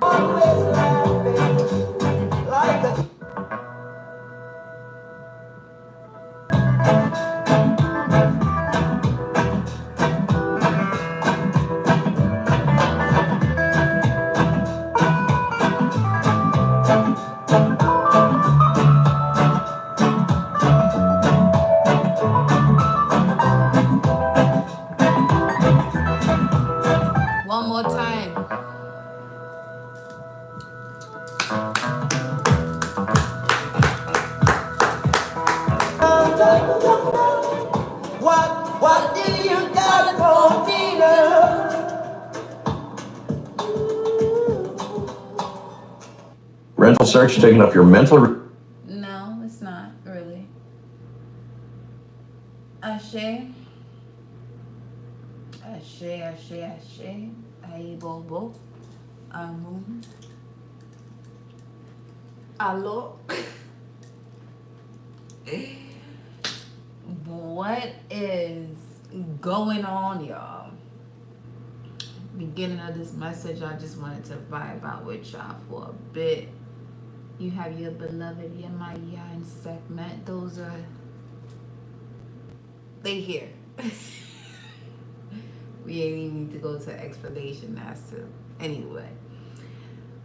Always laughing like a One more time. what do you got for me, girl? Rental search taking up your mental. No, it's not really. Ashe. Ashe, ashe, ashe. Aye, bobo. Amun. Alo. What is going on, y'all? Beginning of this message, I just wanted to vibe out with y'all for a bit. You have your beloved Yemaya in segment. Those are they here. We ain't even need to go to explanation as to anyway.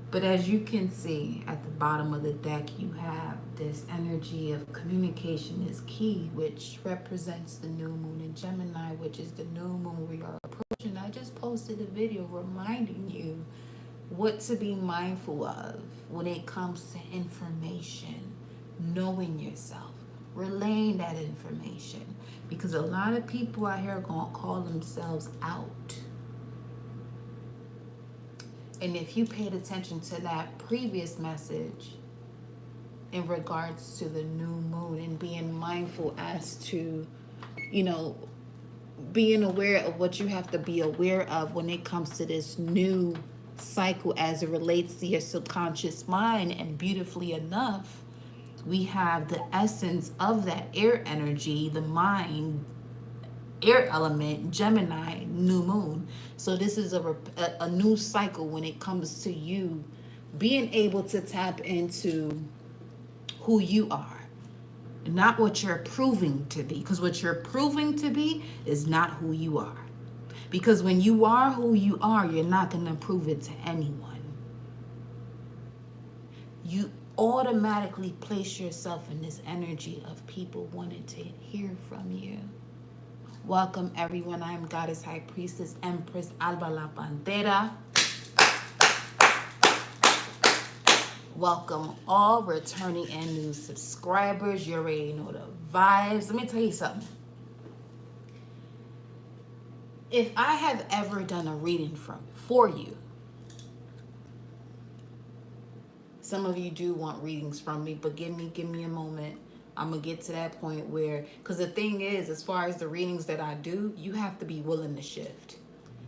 But as you can see at the bottom of the deck, you have this energy of communication is key, which represents the new moon in Gemini, which is the new moon we are approaching. I just posted a video reminding you what to be mindful of when it comes to information, knowing yourself, relaying that information. Because a lot of people out here are going to call themselves out. And if you paid attention to that previous message in regards to the new moon and being mindful as to, being aware of what you have to be aware of when it comes to this new cycle as it relates to your subconscious mind. And beautifully enough, we have the essence of that air energy, the mind, air element, Gemini, new moon. So this is a new cycle when it comes to you being able to tap into who you are, not what you're proving to be. Because what you're proving to be is not who you are. Because when you are who you are, you're not going to prove it to anyone. You automatically place yourself in this energy of people wanting to hear from you. Welcome everyone. I am Goddess High Priestess Empress Alba La Pantera. Welcome all returning and new subscribers. You already know the vibes. Let me tell you something. If I have ever done a reading for you, some of you do want readings from me, but give me a moment. I'm gonna get to that point where, because the thing is, as far as the readings that I do, you have to be willing to shift.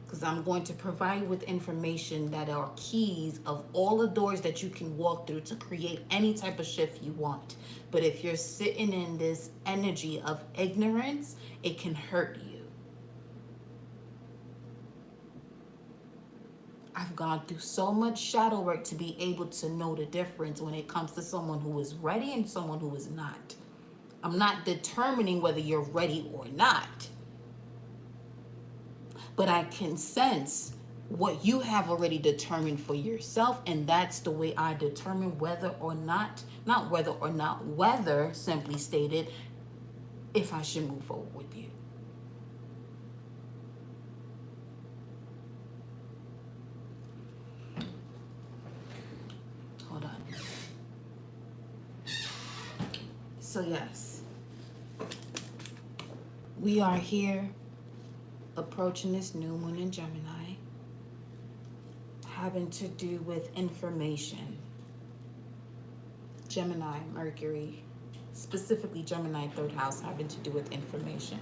Because I'm going to provide you with information that are keys of all the doors that you can walk through to create any type of shift you want. But if you're sitting in this energy of ignorance, it can hurt you. I've gone through so much shadow work to be able to know the difference when it comes to someone who is ready and someone who is not. I'm not determining whether you're ready or not, but I can sense what you have already determined for yourself, and that's the way I determine whether or not, whether, simply stated, if I should move forward with you. Hold on. So yes, we are here approaching this new moon in Gemini, having to do with information. Gemini, Mercury, specifically Gemini third house, having to do with information.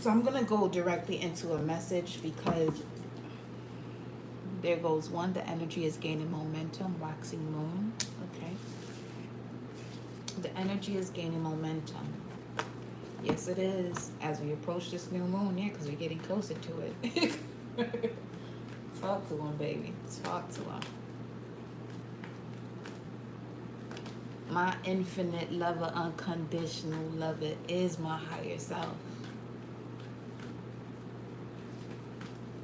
So I'm going to go directly into a message because there goes one, the energy is gaining momentum, waxing moon. Okay. The energy is gaining momentum. Yes, it is. As we approach this new moon, yeah, because we're getting closer to it. Talk to him, baby. Talk to him. My infinite lover, unconditional lover is my higher self.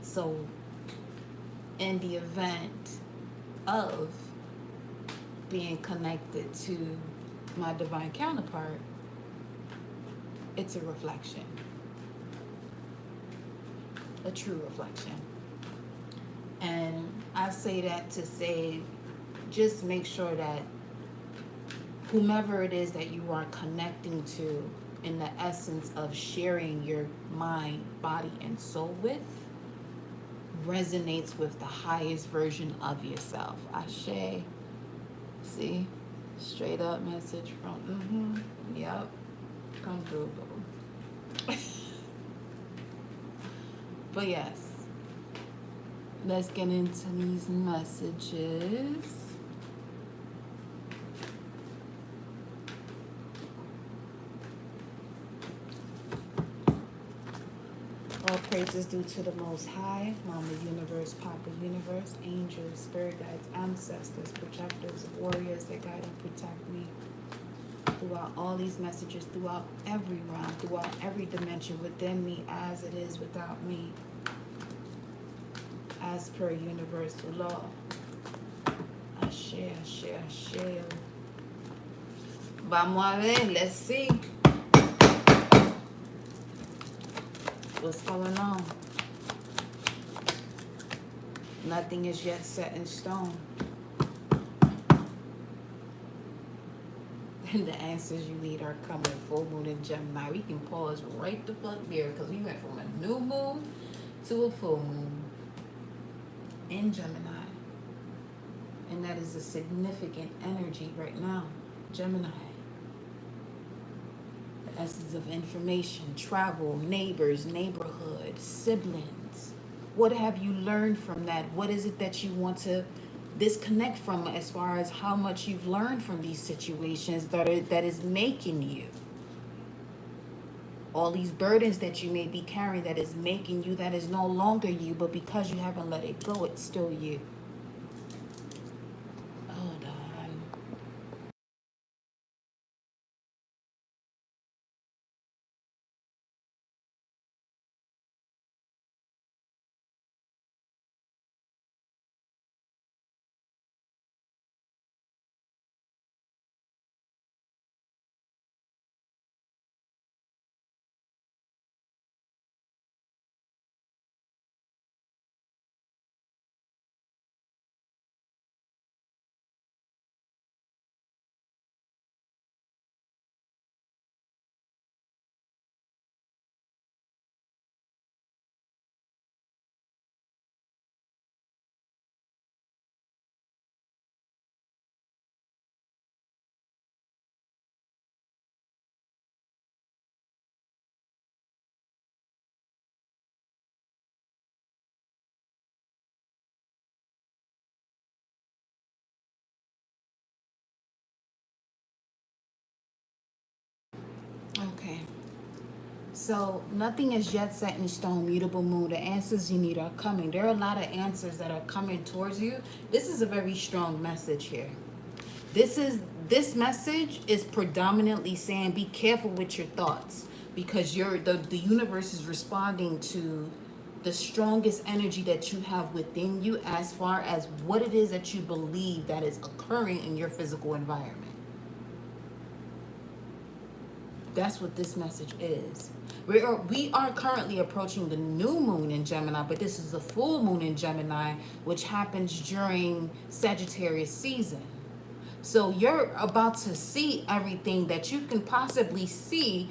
So, in the event of being connected to my divine counterpart, it's a reflection, a true reflection. And I say that to say, just make sure that whomever it is that you are connecting to in the essence of sharing your mind, body, and soul with resonates with the highest version of yourself. Ashe. See? Straight up message from, yep. Come through, boo. But yes, let's get into these messages. All praises due to the Most High, Mama Universe, Papa Universe, angels, spirit guides, ancestors, projectors, warriors that guide and protect me throughout all these messages, throughout every realm, throughout every dimension within me as it is without me, as per universal law. Ashe, ashe, ashe. Vamos a ver, let's see. What's going on? Nothing is yet set in stone. And the answers you need are coming. Full moon in Gemini. We can pause right the fuck there because we went from a new moon to a full moon in Gemini. And that is a significant energy right now. Gemini. The essence of information, travel, neighbors, neighborhood, siblings. What have you learned from that? What is it that you want to disconnect from as far as how much you've learned from these situations that is making you? All these burdens that you may be carrying that is making you, that is no longer you, but because you haven't let it go, it's still you. Hold on. Okay. So nothing is yet set in stone, mutable moon. The answers you need are coming. There are a lot of answers that are coming towards you. This is a very strong message here. This message is predominantly saying be careful with your thoughts because the universe is responding to the strongest energy that you have within you as far as what it is that you believe that is occurring in your physical environment. That's what this message is. We are currently approaching the new moon in Gemini, but this is the full moon in Gemini, which happens during Sagittarius season. So you're about to see everything that you can possibly see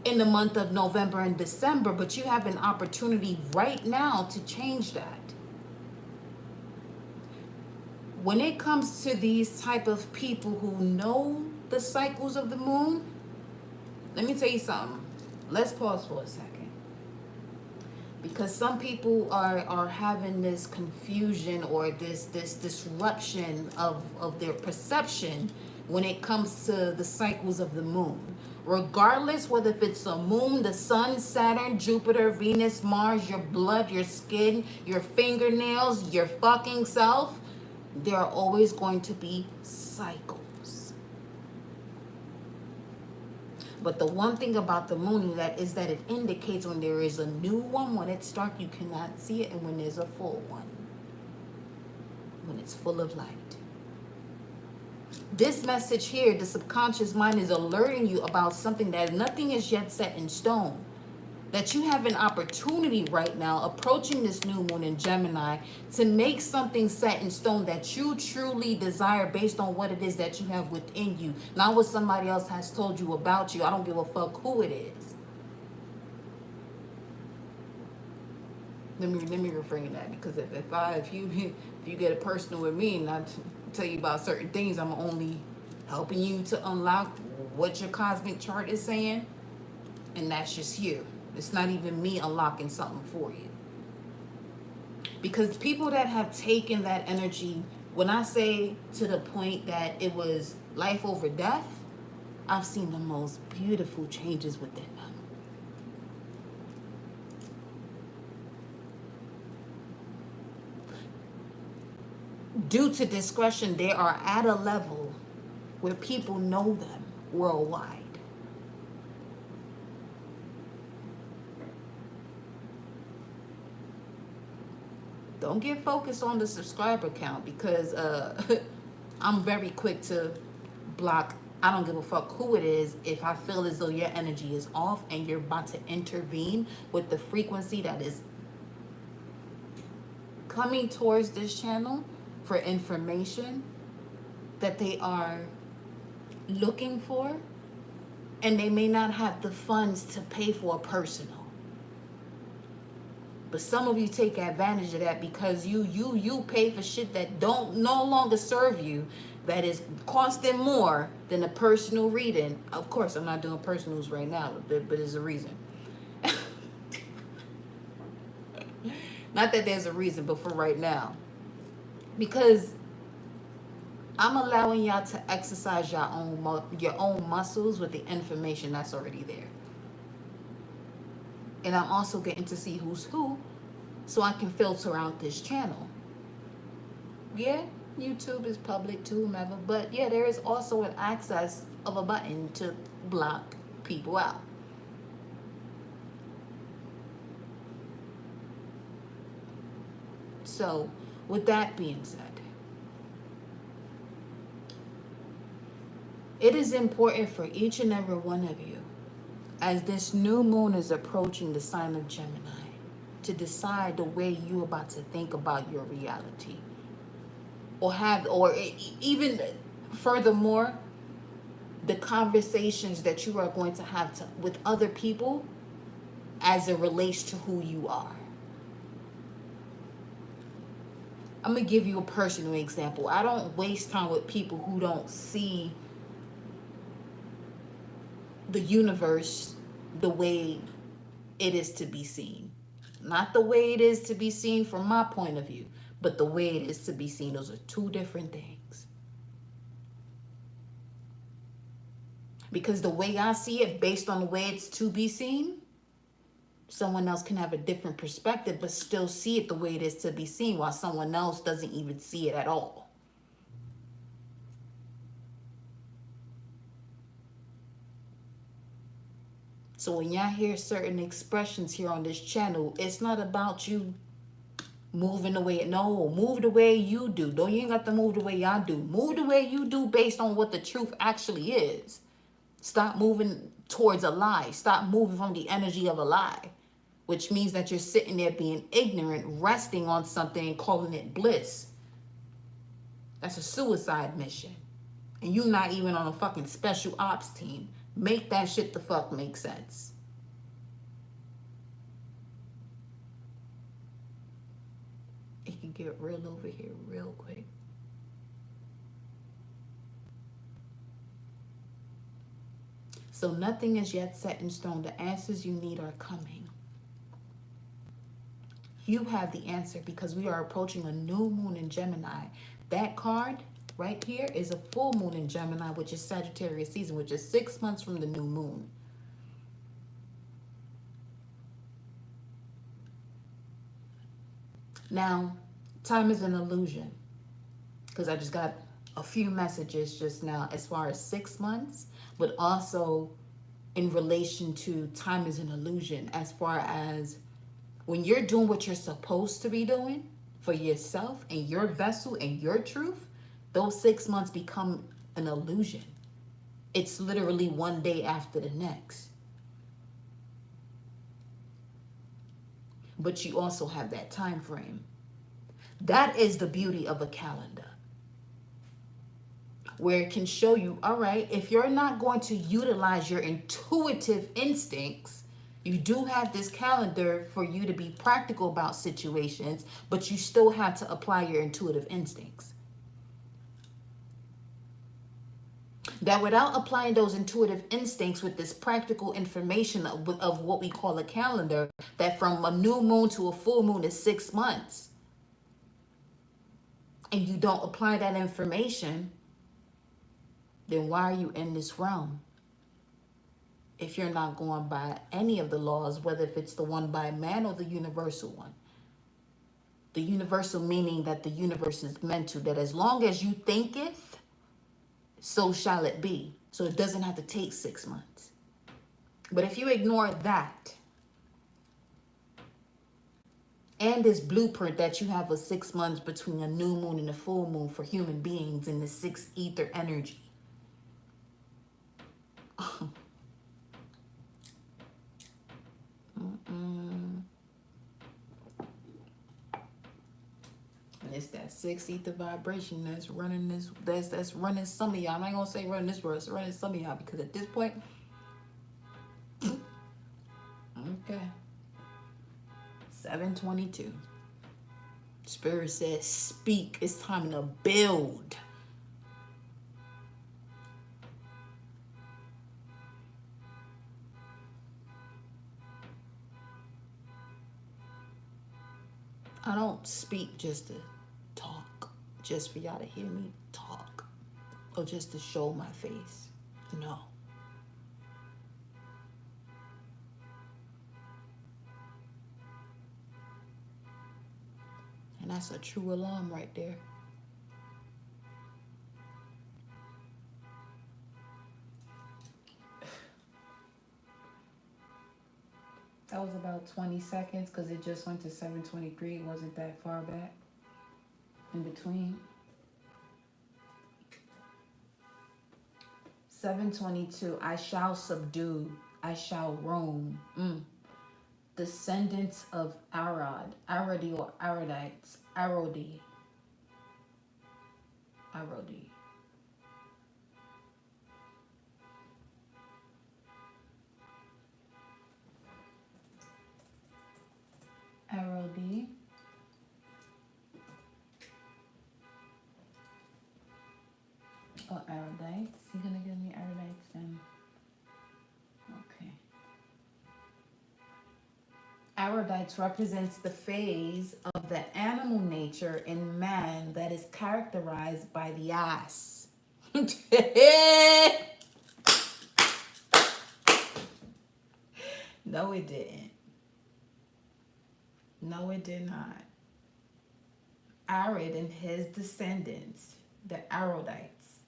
in the month of November and December, but you have an opportunity right now to change that. When it comes to these type of people who know the cycles of the moon, let me tell you something. Let's pause for a second. Because some people are having this confusion or this disruption of their perception when it comes to the cycles of the moon. Regardless whether if it's a moon, the sun, Saturn, Jupiter, Venus, Mars, your blood, your skin, your fingernails, your fucking self, there are always going to be cycles. But the one thing about the moon that is that it indicates when there is a new one. When it's dark, you cannot see it, and when there's a full one, when it's full of light. This message here, the subconscious mind is alerting you about something that nothing is yet set in stone. That you have an opportunity right now approaching this new moon in Gemini to make something set in stone that you truly desire based on what it is that you have within you. Not what somebody else has told you about you. I don't give a fuck who it is. Let me reframe that, because if you get a personal with me and I tell you about certain things, I'm only helping you to unlock what your cosmic chart is saying, and that's just you. It's not even me unlocking something for you. Because people that have taken that energy, when I say to the point that it was life over death, I've seen the most beautiful changes within them. Due to discretion, they are at a level where people know them worldwide. Don't get focused on the subscriber count, because I'm very quick to block. I don't give a fuck who it is. If I feel as though your energy is off and you're about to intervene with the frequency that is coming towards this channel for information that they are looking for, and they may not have the funds to pay for a personal. But some of you take advantage of that because you pay for shit that don't no longer serve you, that is costing more than a personal reading. Of course, I'm not doing personals right now, but there's a reason. Not that there's a reason, but for right now. Because I'm allowing y'all to exercise your own muscles with the information that's already there. And I'm also getting to see who's who, so I can filter out this channel. Yeah, YouTube is public to whomever, but yeah, there is also an access of a button to block people out. So, with that being said, it is important for each and every one of you, as this new moon is approaching the sign of Gemini, to decide the way you're about to think about your reality. Or even furthermore, the conversations that you are going to have with other people as it relates to who you are. I'm going to give you a personal example. I don't waste time with people who don't see the universe the way it is to be seen. Not the way it is to be seen from my point of view, but the way it is to be seen. Those are two different things. Because the way I see it, based on the way it's to be seen, someone else can have a different perspective, but still see it the way it is to be seen, while someone else doesn't even see it at all. So when y'all hear certain expressions here on this channel, it's not about you moving the way, no, move the way you do. You ain't got to move the way y'all do. Move the way you do based on what the truth actually is. Stop moving towards a lie. Stop moving from the energy of a lie, which means that you're sitting there being ignorant, resting on something and calling it bliss. That's a suicide mission. And you're not even on a fucking special ops team. Make that shit the fuck make sense. It can get real over here real quick. So nothing is yet set in stone. The answers you need are coming. You have the answer because we are approaching a new moon in Gemini. That card right here is a full moon in Gemini, which is Sagittarius season, which is 6 months from the new moon. Now, time is an illusion, because I just got a few messages just now as far as 6 months, but also in relation to time is an illusion as far as when you're doing what you're supposed to be doing for yourself and your vessel and your truth, those 6 months become an illusion. It's literally one day after the next. But you also have that time frame. That is the beauty of a calendar, where it can show you, all right, if you're not going to utilize your intuitive instincts, you do have this calendar for you to be practical about situations, but you still have to apply your intuitive instincts. That without applying those intuitive instincts with this practical information of what we call a calendar, that from a new moon to a full moon is 6 months, and you don't apply that information, then why are you in this realm? If you're not going by any of the laws, whether if it's the one by man or the universal one. The universal meaning that the universe is meant to, that as long as you thinketh, so shall it be. So it doesn't have to take 6 months. But if you ignore that, and this blueprint that you have of 6 months between a new moon and a full moon for human beings in the sixth ether energy, and it's that sixth ether vibration that's running this, that's running some of y'all. I'm not gonna say running this world, it's running some of y'all, because at this point, okay, 7:22. Spirit says, speak. It's time to build. I don't speak just to talk, just for y'all to hear me talk, or just to show my face. No. And that's a true alarm right there. That was about 20 seconds because it just went to 7:23. It wasn't that far back in between. 7:22. I shall subdue. I shall roam. Descendants of Arad. Aradi or Aradites. Arodi. Arodi. Arodi. Or Aradites. You're gonna give me Aradites then. Okay. Aradites represents the phase of the animal nature in man that is characterized by the ass. No, it didn't. No, it did not. Arid and his descendants, the Arodites,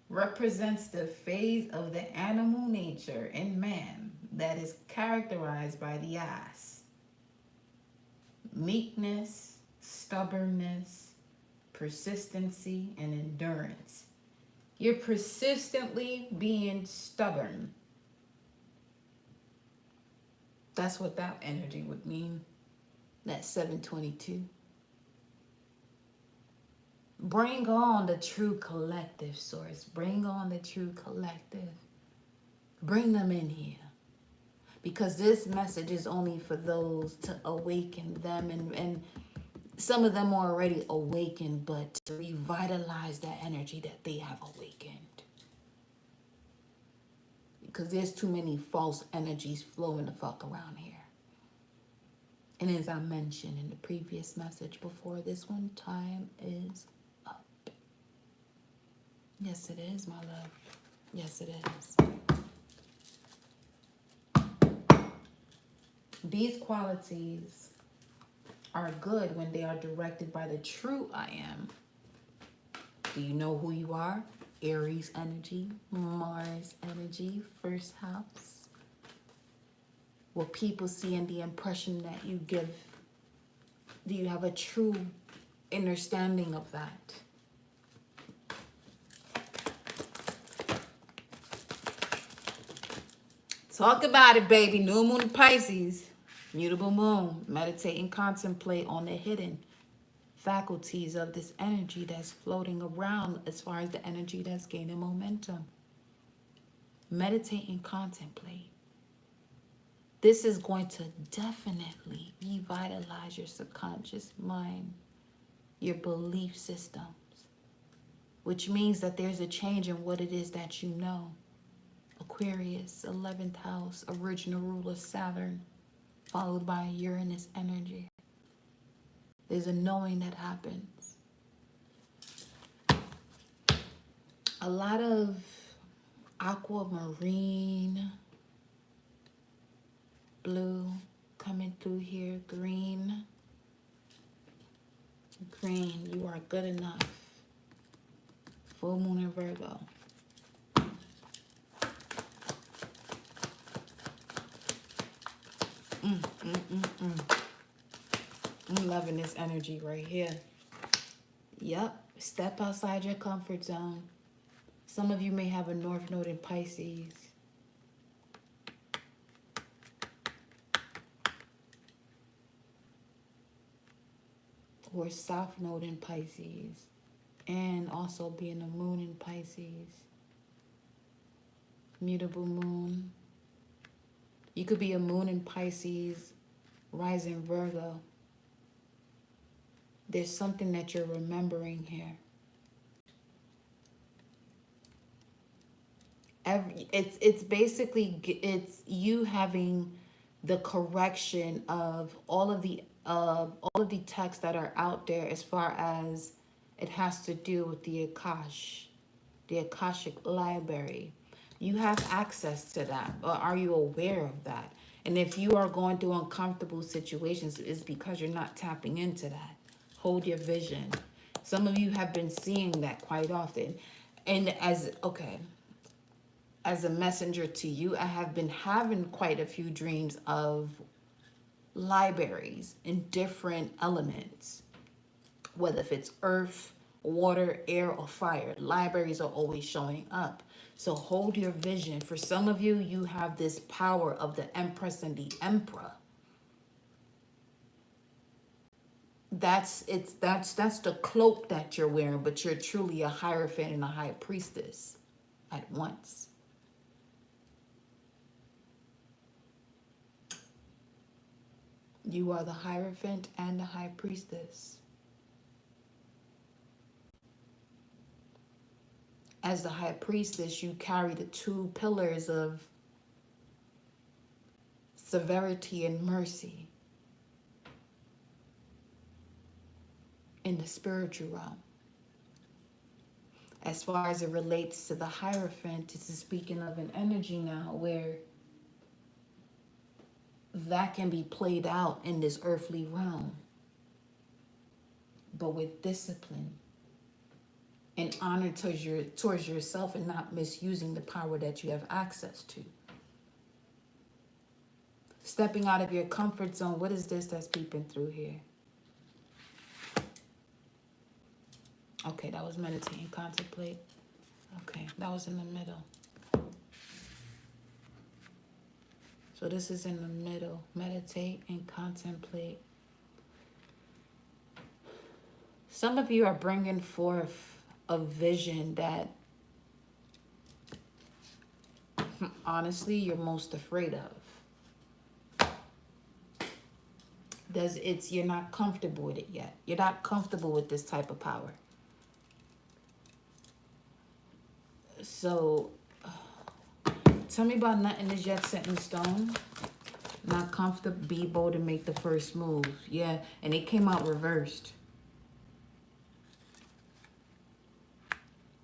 represents the phase of the animal nature in man that is characterized by the ass. Meekness, stubbornness, persistency, and endurance. You're persistently being stubborn. That's what that energy would mean. That's 7:22. Bring on the true collective, source. Bring on the true collective. Bring them in here. Because this message is only for those to awaken them. And some of them are already awakened, but to revitalize that energy that they have awakened. Because there's too many false energies flowing the fuck around here. And as I mentioned in the previous message before this one, time is up. Yes, it is, my love. Yes, it is. These qualities are good when they are directed by the true I am. Do you know who you are? Aries energy, Mars energy, first house. What people see and the impression that you give. Do you have a true understanding of that? Talk about it, baby. New moon in Pisces. Mutable moon. Meditate and contemplate on the hidden faculties of this energy that's floating around as far as the energy that's gaining momentum. Meditate and contemplate. This is going to definitely revitalize your subconscious mind, your belief systems, which means that there's a change in what it is that you know. Aquarius, 11th house, original ruler Saturn, followed by Uranus energy. There's a knowing that happens. A lot of aquamarine, blue coming through here, green. Green, you are good enough. Full moon in Virgo. I'm loving this energy right here. Yep, step outside your comfort zone. Some of you may have a North Node in Pisces. Or South Node in Pisces. And also being a moon in Pisces. Mutable moon. You could be a moon in Pisces, rising Virgo. There's something that you're remembering here. It's basically it's you having the correction of all of the texts that are out there as far as it has to do with the Akashic library. You have access to that, or are you aware of that? And if you are going through uncomfortable situations, it's because you're not tapping into that. Hold your vision. Some of you have been seeing that quite often. And as a messenger to you, I have been having quite a few dreams of libraries in different elements, whether if it's earth, water, air, or fire. Libraries are always showing up. So hold your vision. For some of you, you have this power of the Empress and the Emperor. That's the cloak that you're wearing, but you're truly a Hierophant and a High Priestess at once. You are the Hierophant and the High Priestess. As the High Priestess, you carry the two pillars of severity and mercy in the spiritual realm. As far as it relates to the Hierophant, this is speaking of an energy now where that can be played out in this earthly realm, but with discipline and honor towards yourself, and not misusing the power that you have access to. Stepping out of your comfort zone. What is this that's peeping through here? Okay, that was meditate and contemplate. Okay, that was in the middle. So this is in the middle. Meditate and contemplate. Some of you are bringing forth a vision that honestly you're most afraid of. You're not comfortable with it yet. You're not comfortable with this type of power. So tell me about nothing is yet set in stone. Not comfortable, be bold and make the first move. Yeah, and it came out reversed.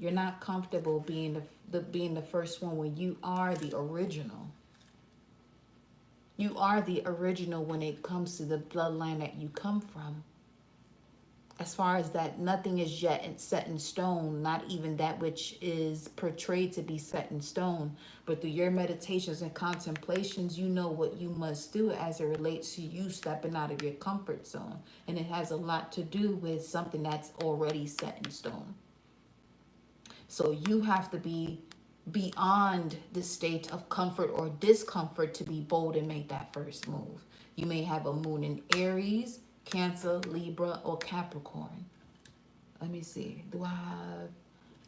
You're not comfortable being the first one when you are the original. You are the original when it comes to the bloodline that you come from. As far as that, nothing is yet set in stone, not even that which is portrayed to be set in stone. But through your meditations and contemplations, you know what you must do as it relates to you stepping out of your comfort zone. And it has a lot to do with something that's already set in stone. So you have to be beyond the state of comfort or discomfort to be bold and make that first move. You may have a moon in Aries, Cancer, Libra, or Capricorn. Let me see. Let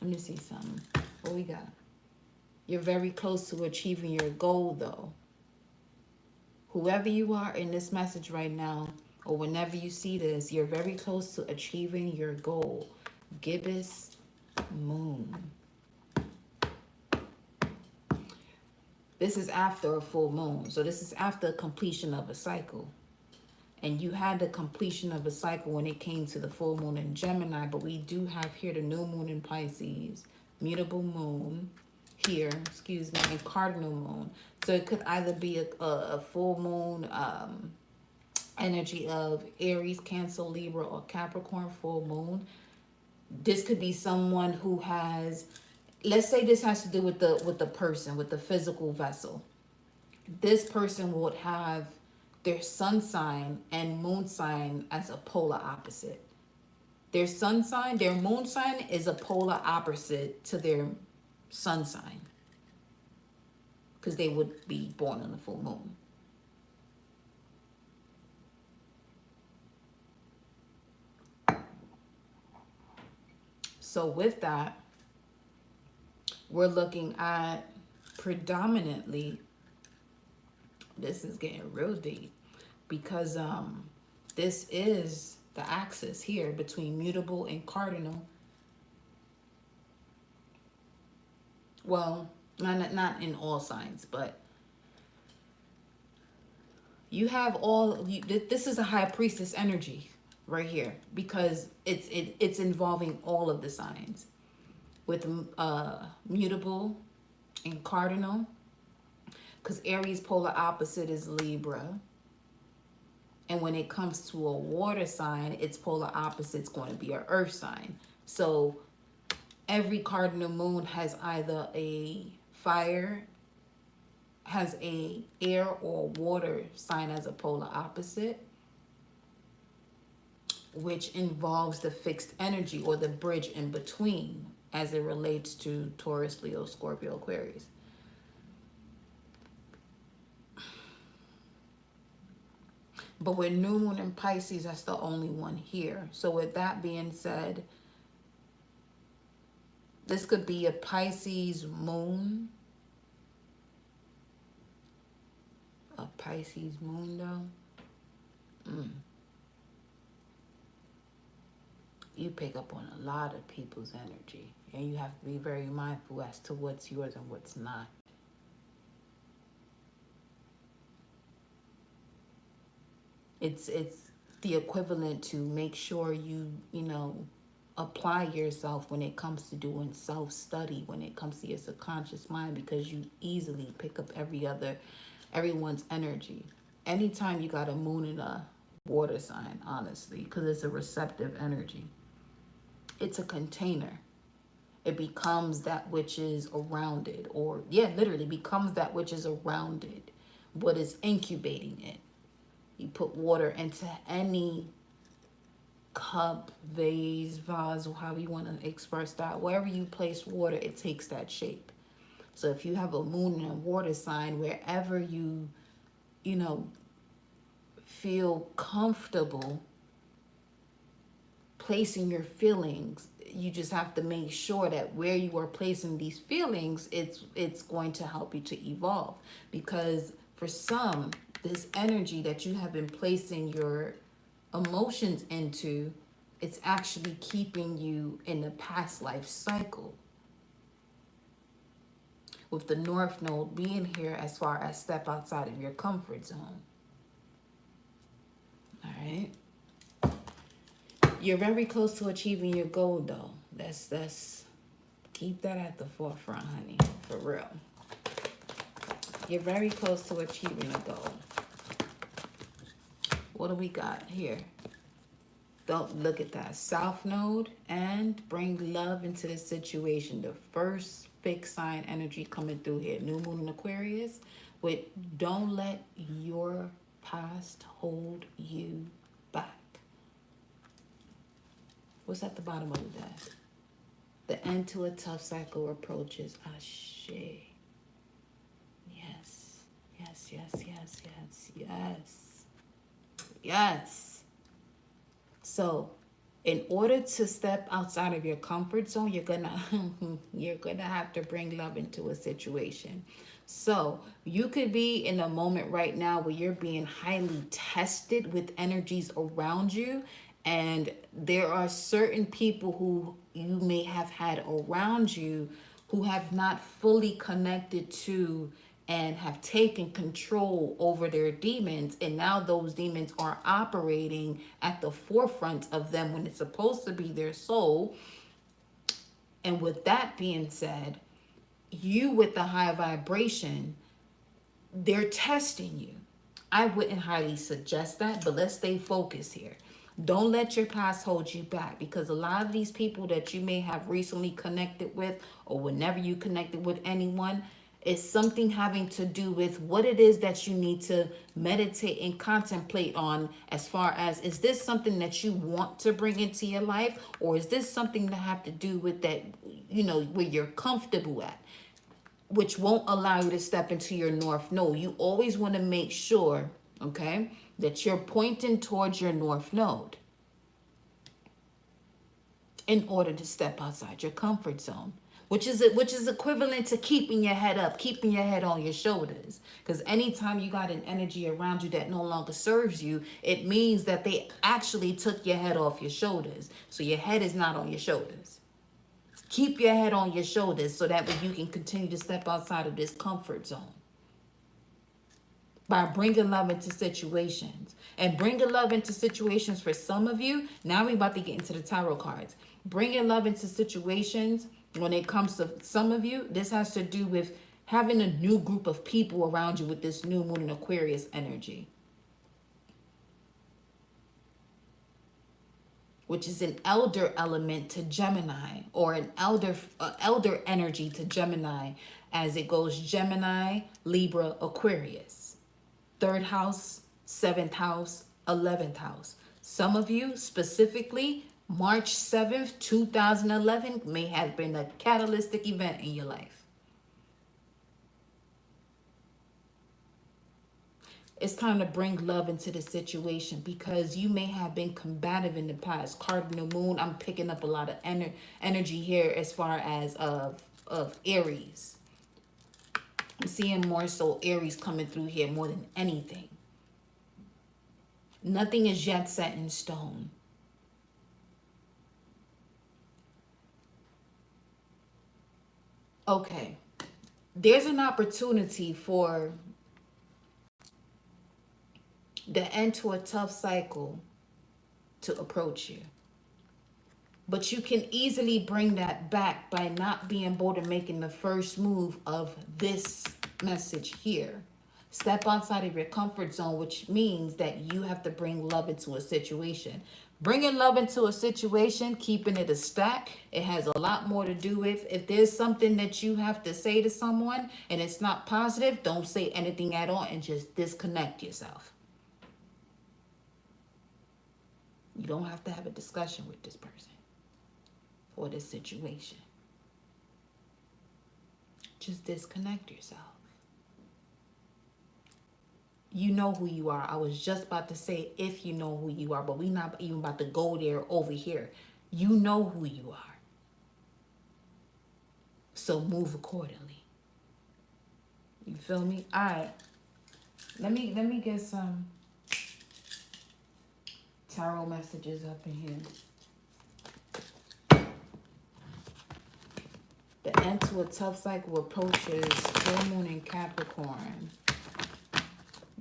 me see something. What we got? You're very close to achieving your goal, though. Whoever you are in this message right now, or whenever you see this, you're very close to achieving your goal. Gibbous Moon. This is after a full moon. So this is after completion of a cycle. And you had the completion of a cycle when it came to the full moon in Gemini, but we do have here the new moon in Pisces, mutable moon here, and cardinal moon. So it could either be a full moon energy of Aries, Cancer, Libra, or Capricorn full moon. This could be someone who has, let's say this has to do with the person, with the physical vessel. This person would have their sun sign and moon sign as a polar opposite. Their sun sign, their moon sign is a polar opposite to their sun sign, because they would be born on the full moon. So with that, we're looking at predominantly, this is getting real deep, because this is the axis here between mutable and cardinal. Well, not in all signs, but you have this is a high priestess energy right here, because it's involving all of the signs with mutable and cardinal, because Aries polar opposite is Libra. And when it comes to a water sign, its polar opposite is going to be an earth sign. So every cardinal moon has either a fire, has a air or water sign as a polar opposite, which involves the fixed energy or the bridge in between as it relates to Taurus, Leo, Scorpio, Aquarius. But with new moon in Pisces, that's the only one here. So with that being said, this could be a Pisces moon. A Pisces moon, though. You pick up on a lot of people's energy. And you have to be very mindful as to what's yours and what's not. It's the equivalent to make sure you apply yourself when it comes to doing self-study, when it comes to your subconscious mind, because you easily pick up everyone's energy. Anytime you got a moon in a water sign, honestly, because it's a receptive energy. It's a container. It becomes that which is around it, or literally becomes that which is around it, what is incubating it. You put water into any cup, vase, however you want to express that. Wherever you place water, it takes that shape. So if you have a moon and a water sign, wherever you feel comfortable placing your feelings, you just have to make sure that where you are placing these feelings, it's going to help you to evolve. Because for some, this energy that you have been placing your emotions into, it's actually keeping you in the past life cycle. With the North Node being here as far as step outside of your comfort zone. All right. You're very close to achieving your goal, though. That's Keep that at the forefront, honey. For real. You're very close to achieving a goal. What do we got here? Don't look at that. South Node and bring love into the situation. The first fixed sign energy coming through here. New Moon in Aquarius with don't let your past hold you back. What's at the bottom of the deck? The end to a tough cycle approaches. Ashe. Yes. Yes, yes, yes, yes, yes. Yes. So, in order to step outside of your comfort zone, you're gonna have to bring love into a situation. So you could be in a moment right now where you're being highly tested with energies around you, and there are certain people who you may have had around you who have not fully connected to and have taken control over their demons, and now those demons are operating at the forefront of them when it's supposed to be their soul. And with that being said, you with the high vibration, they're testing you. I wouldn't highly suggest that, but let's stay focused here. Don't let your past hold you back, because a lot of these people that you may have recently connected with, or whenever you connected with anyone, is something having to do with what it is that you need to meditate and contemplate on, as far as, is this something that you want to bring into your life, or is this something that have to do with that, where you're comfortable at, which won't allow you to step into your north node. You always want to make sure, okay, that you're pointing towards your north node in order to step outside your comfort zone, which is equivalent to keeping your head up, keeping your head on your shoulders. Because anytime you got an energy around you that no longer serves you, it means that they actually took your head off your shoulders. So your head is not on your shoulders. Keep your head on your shoulders so that way you can continue to step outside of this comfort zone. By bringing love into situations. And bringing love into situations for some of you, now we're about to get into the tarot cards. Bringing love into situations, when it comes to some of you, this has to do with having a new group of people around you with this new moon in Aquarius energy, which is an elder element to Gemini, or an elder energy to Gemini, as it goes Gemini, Libra, Aquarius. 3rd house, 7th house, 11th house. Some of you specifically, March 7th, 2011 may have been a catalytic event in your life. It's time to bring love into the situation, because you may have been combative in the past. Cardinal moon, I'm picking up a lot of energy here as far as of Aries. I'm seeing more so Aries coming through here more than anything. Nothing is yet set in stone. Okay, there's an opportunity for the end to a tough cycle to approach you. But you can easily bring that back by not being bold and making the first move of this message here. Step outside of your comfort zone, which means that you have to bring love into a situation. Bringing love into a situation, keeping it a stack, it has a lot more to do with, if there's something that you have to say to someone and it's not positive, don't say anything at all and just disconnect yourself. You don't have to have a discussion with this person or this situation. Just disconnect yourself. You know who you are. I was just about to say if you know who you are, but we're not even about to go there over here. You know who you are. So move accordingly. You feel me? All right. Let me get some tarot messages up in here. The end to a tough cycle approaches full moon in Capricorn.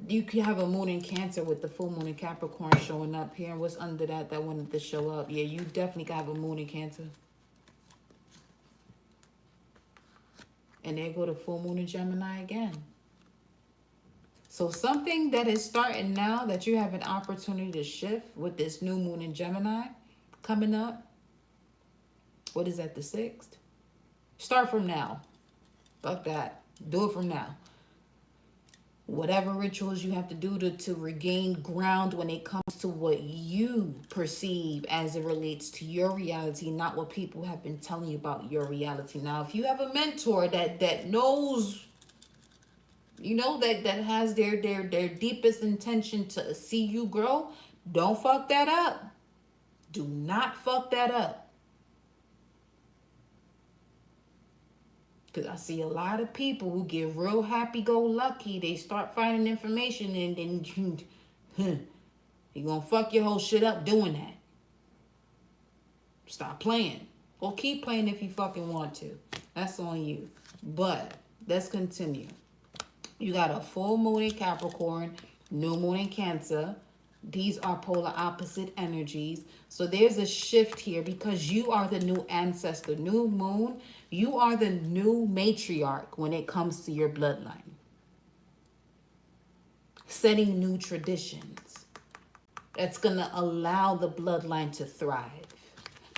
You can have a moon in Cancer with the full moon in Capricorn showing up here. What's under that wanted to show up? Yeah, you definitely can have a moon in Cancer. And there go the full moon in Gemini again. So something that is starting now that you have an opportunity to shift with this new moon in Gemini coming up. What is that, the 6th? Start from now. Fuck that. Do it from now. Whatever rituals you have to do to regain ground when it comes to what you perceive as it relates to your reality, not what people have been telling you about your reality. Now, if you have a mentor that knows, you know, that has their deepest intention to see you grow, don't fuck that up. Do not fuck that up. Because I see a lot of people who get real happy-go-lucky. They start finding information and then you're going to fuck your whole shit up doing that. Stop playing. Or keep playing if you fucking want to. That's on you. But let's continue. You got a full moon in Capricorn, new moon in Cancer. These are polar opposite energies. So there's a shift here because you are the new ancestor. New moon, you are the new matriarch when it comes to your bloodline. Setting new traditions. That's going to allow the bloodline to thrive.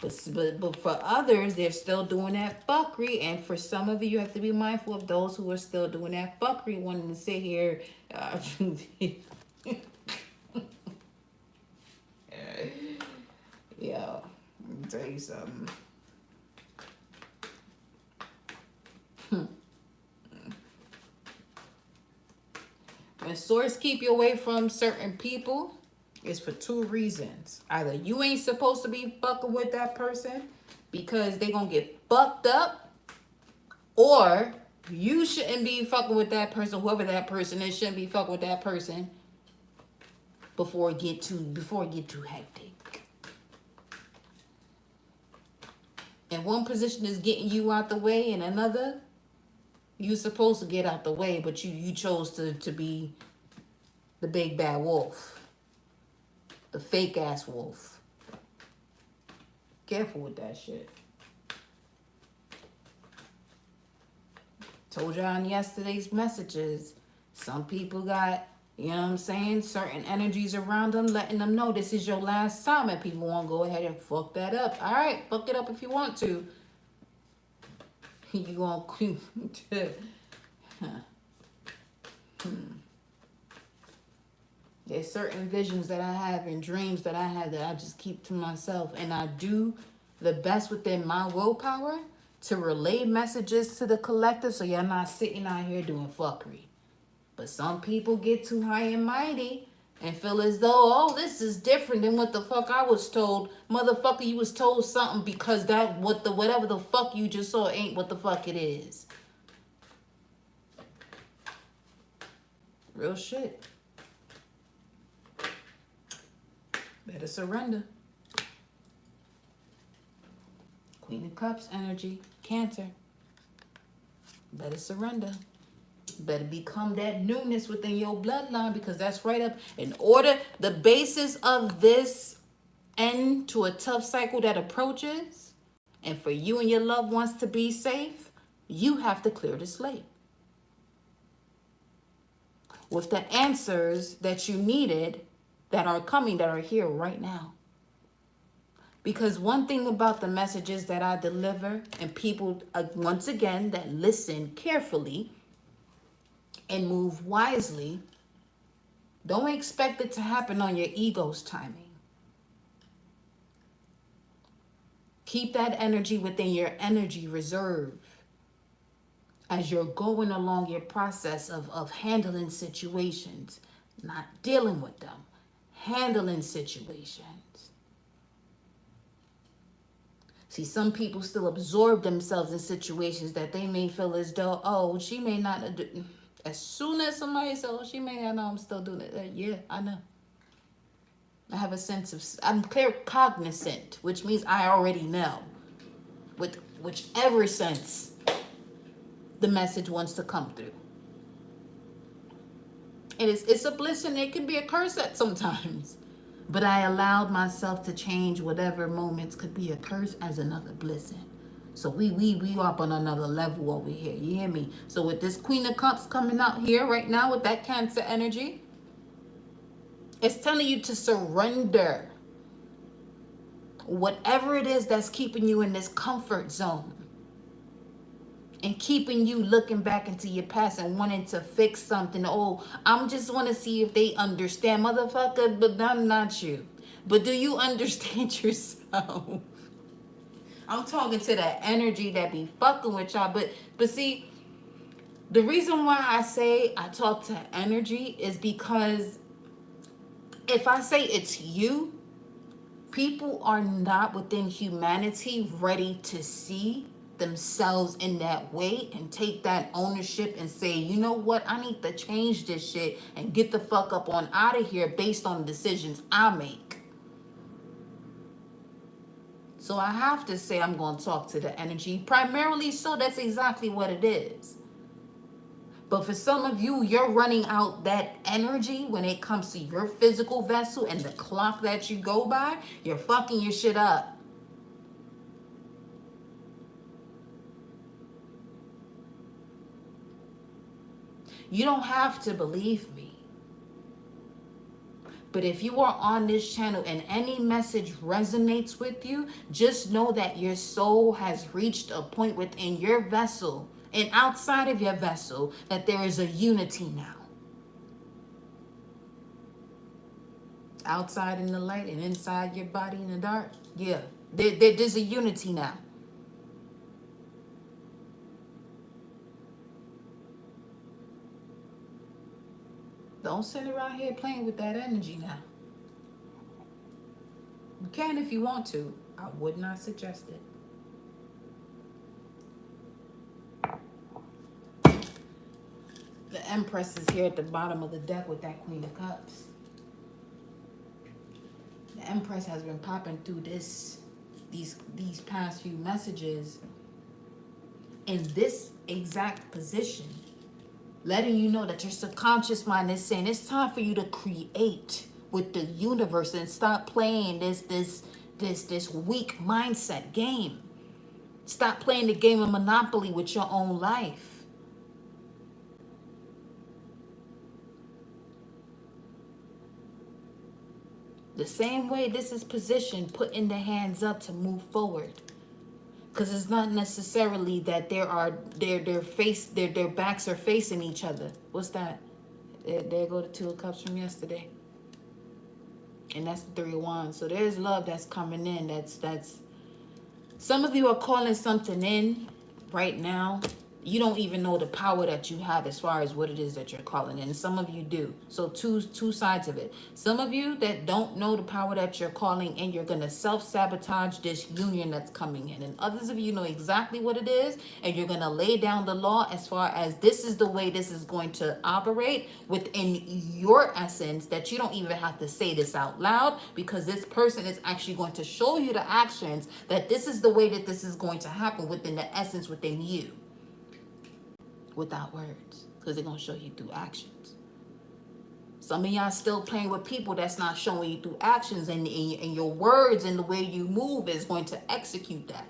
But for others, they're still doing that fuckery. And for some of you have to be mindful of those who are still doing that fuckery, wanting to sit here. Yo, let me tell you something. When source keep you away from certain people, it's for two reasons. Either you ain't supposed to be fucking with that person because they gonna get fucked up, or you shouldn't be fucking with that person, whoever that person is shouldn't be fucking with that person before it get too hectic. And one position is getting you out the way, and another, you're supposed to get out the way, but you chose to be the big bad wolf. The fake ass wolf. Careful with that shit. Told y'all in yesterday's messages, some people got, you know what I'm saying, certain energies around them letting them know this is your last time, and people want to go ahead and fuck that up. All right, fuck it up if you want to. You gonna There's certain visions that I have and dreams that I have that I just keep to myself, and I do the best within my willpower to relay messages to the collective, so y'all not sitting out here doing fuckery. But some people get too high and mighty and feel as though, oh, this is different than what the fuck I was told. Motherfucker, you was told something because whatever the fuck you just saw ain't what the fuck it is. Real shit. Better surrender. Queen of Cups energy, Cancer. Better surrender. Better become that newness within your bloodline, because that's right up. In order, the basis of this end to a tough cycle that approaches, and for you and your loved ones to be safe, you have to clear the slate with the answers that you needed that are coming, that are here right now. Because one thing about the messages that I deliver, and people, once again, that listen carefully and move wisely, don't expect it to happen on your ego's timing. Keep that energy within your energy reserve as you're going along your process of handling situations, not dealing with them, handling situations. See, some people still absorb themselves in situations that they may feel as though, oh, she may not. As soon as somebody says, oh, she may not know I'm still doing it. Yeah, I know. I have a sense of, I'm clear cognizant, which means I already know. With whichever sense the message wants to come through. And it's a blessing. It can be a curse at sometimes. But I allowed myself to change whatever moments could be a curse as another blessing. So we up on another level over here. You hear me? So with this Queen of Cups coming out here right now with that Cancer energy, it's telling you to surrender whatever it is that's keeping you in this comfort zone and keeping you looking back into your past and wanting to fix something. Oh, I'm just want to see if they understand, motherfucker, but I'm not you. But do you understand yourself? I'm talking to that energy that be fucking with y'all. But see, the reason why I say I talk to energy is because if I say it's you, people are not within humanity ready to see themselves in that way and take that ownership and say, you know what, I need to change this shit and get the fuck up on out of here based on the decisions I make. So I have to say I'm going to talk to the energy primarily, so that's exactly what it is. But for some of you, you're running out that energy when it comes to your physical vessel and the clock that you go by. You're fucking your shit up. You don't have to believe me. But if you are on this channel and any message resonates with you, just know that your soul has reached a point within your vessel and outside of your vessel that there is a unity now. Outside in the light and inside your body in the dark. Yeah, there's a unity now. Don't sit around here playing with that energy now. You can if you want to. I would not suggest it. The Empress is here at the bottom of the deck with that Queen of Cups. The Empress has been popping through these past few messages in this exact position, letting you know that your subconscious mind is saying it's time for you to create with the universe and stop playing this weak mindset game. Stop playing the game of Monopoly with your own life. The same way this is positioned, putting the hands up to move forward. Because it's not necessarily that their backs are facing each other. What's that? There go the Two of Cups from yesterday. And that's the Three of Wands. So there's love that's coming in. That's some of you are calling something in right now. You don't even know the power that you have as far as what it is that you're calling in. Some of you do. So two sides of it. Some of you that don't know the power that you're calling in, you're going to self-sabotage this union that's coming in. And others of you know exactly what it is, and you're going to lay down the law as far as this is the way this is going to operate within your essence, that you don't even have to say this out loud, because this person is actually going to show you the actions that this is the way that this is going to happen within the essence within you. Without words, because they're going to show you through actions. Some of y'all still playing with people that's not showing you through actions, and your words and the way you move is going to execute that.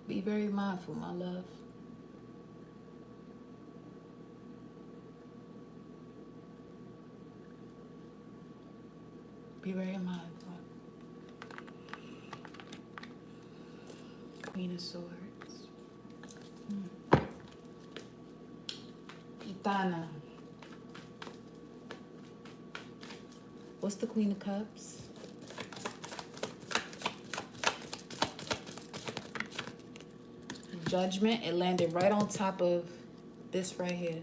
Be very mindful, my love. Be very mindful. Queen of Swords. Ithana. What's the Queen of Cups? Judgment. It landed right on top of this right here.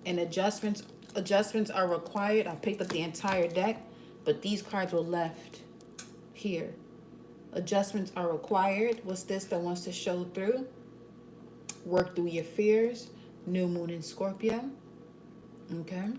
And adjustments are required. I picked up the entire deck, but these cards were left here. Adjustments are required. What's this that wants to show through? Work through your fears. New moon in Scorpio. Okay.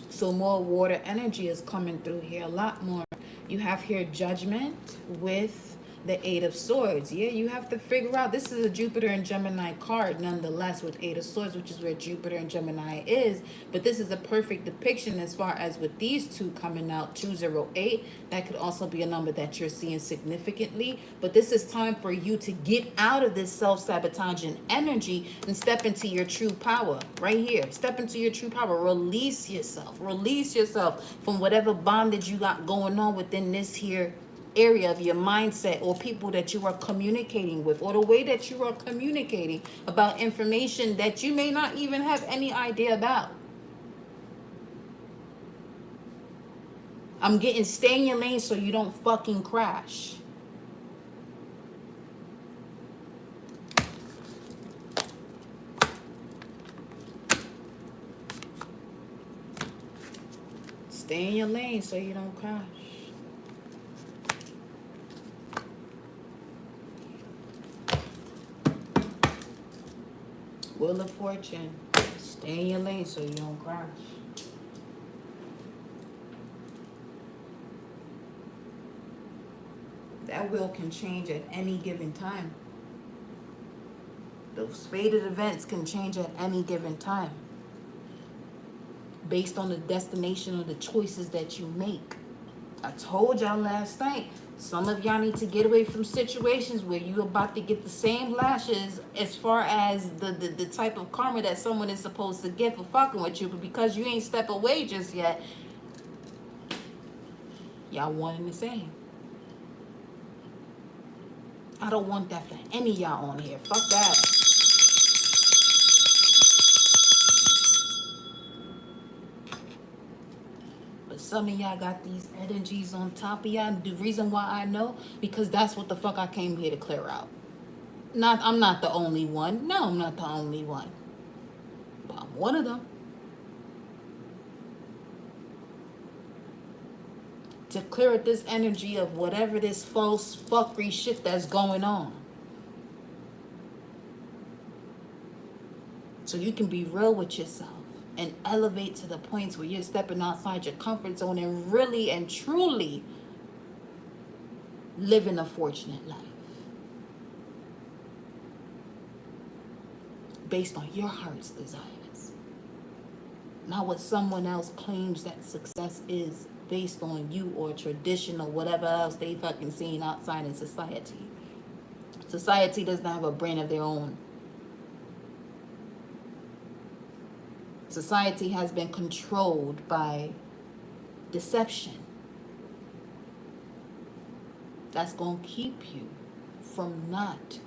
So more water energy is coming through here. A lot more. You have here judgment with The Eight of Swords. Yeah, you have to figure out. This is a Jupiter and Gemini card, nonetheless, with Eight of Swords, which is where Jupiter and Gemini is. But this is a perfect depiction as far as with these two coming out, 208. That could also be a number that you're seeing significantly. But this is time for you to get out of this self-sabotaging energy and step into your true power. Right here. Step into your true power. Release yourself. Release yourself from whatever bondage you got going on within this here area of your mindset, or people that you are communicating with, or the way that you are communicating about information that you may not even have any idea about. I'm getting stay in your lane so you don't fucking crash. Stay in your lane so you don't crash. Wheel of Fortune. Stay in your lane so you don't crash. That wheel can change at any given time. Those fated events can change at any given time, based on the destination or the choices that you make. I told y'all last night, some of y'all need to get away from situations where you're about to get the same lashes as far as the type of karma that someone is supposed to get for fucking with you, but because you ain't step away just yet, y'all one and the same. I don't want that for any of y'all on here. Fuck that. Some of y'all got these energies on top of y'all. The reason why I know, because that's what the fuck I came here to clear out. I'm not the only one. No, I'm not the only one. But I'm one of them. To clear up this energy of whatever this false fuckery shit that's going on. So you can be real with yourself and elevate to the points where you're stepping outside your comfort zone and really and truly living a fortunate life based on your heart's desires, not what someone else claims that success is based on you or tradition or whatever else they fucking seen outside in society. Society doesn't have a brain of their own. Society has been controlled by deception. That's going to keep you from not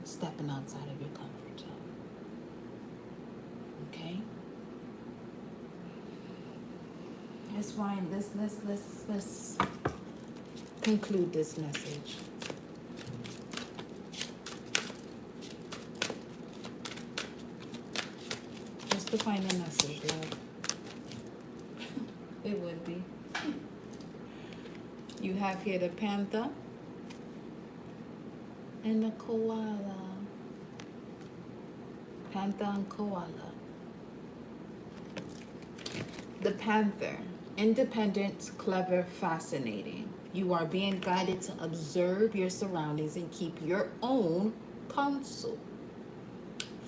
stepping outside of your comfort zone. Okay? Let's find this. Let's conclude this message. To find a message, love. It would be. You have here the panther and the koala. Panther and koala. The panther, independent, clever, fascinating. You are being guided to observe your surroundings and keep your own counsel.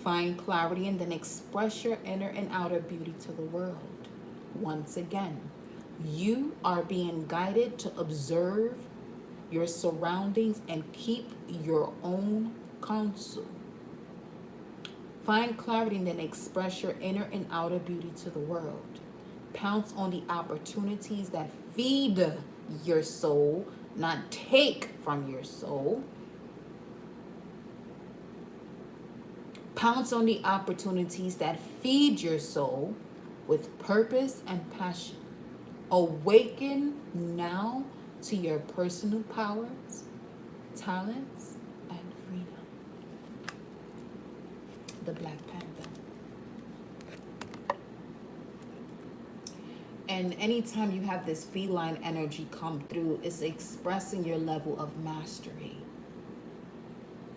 Find clarity and then express your inner and outer beauty to the world. Once again, you are being guided to observe your surroundings and keep your own counsel. Find clarity and then express your inner and outer beauty to the world. Pounce on the opportunities that feed your soul, not take from your soul. Pounce on the opportunities that feed your soul with purpose and passion. Awaken now to your personal powers, talents, and freedom. The Black Panther. And anytime you have this feline energy come through, it's expressing your level of mastery.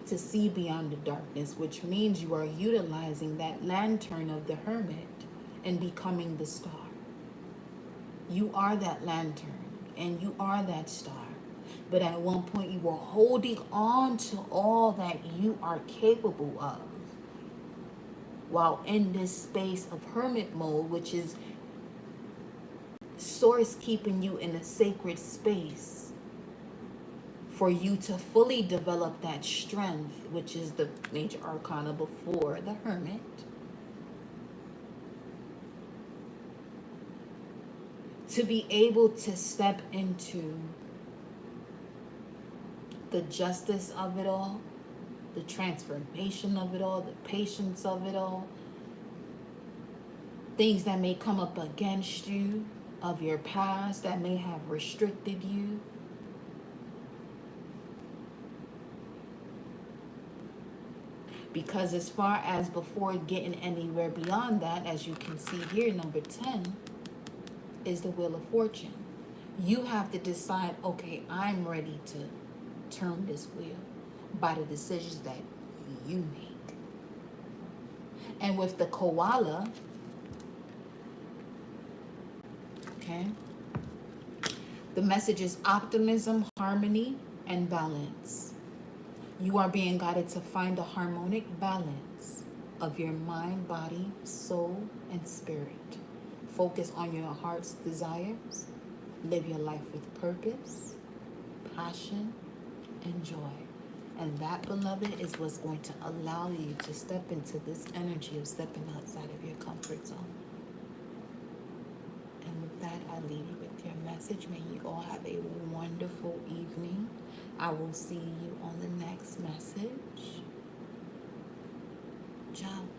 To see beyond the darkness, which means you are utilizing that lantern of the hermit and becoming the star. You are that lantern and you are that star. But at one point, you were holding on to all that you are capable of. While in this space of hermit mode, which is source keeping you in a sacred space for you to fully develop that strength, which is the major arcana before the hermit. To be able to step into the justice of it all, the transformation of it all, the patience of it all, things that may come up against you of your past that may have restricted you. Because as far as before getting anywhere beyond that, as you can see here, number 10 is the Wheel of Fortune. You have to decide, okay, I'm ready to turn this wheel by the decisions that you make. And with the koala, okay, the message is optimism, harmony, and balance. You are being guided to find a harmonic balance of your mind, body, soul, and spirit. Focus on your heart's desires. Live your life with purpose, passion, and joy. And that, beloved, is what's going to allow you to step into this energy of stepping outside of your comfort zone. And with that, I leave you with your message. May you all have a wonderful evening. I will see you on the next message. Ciao.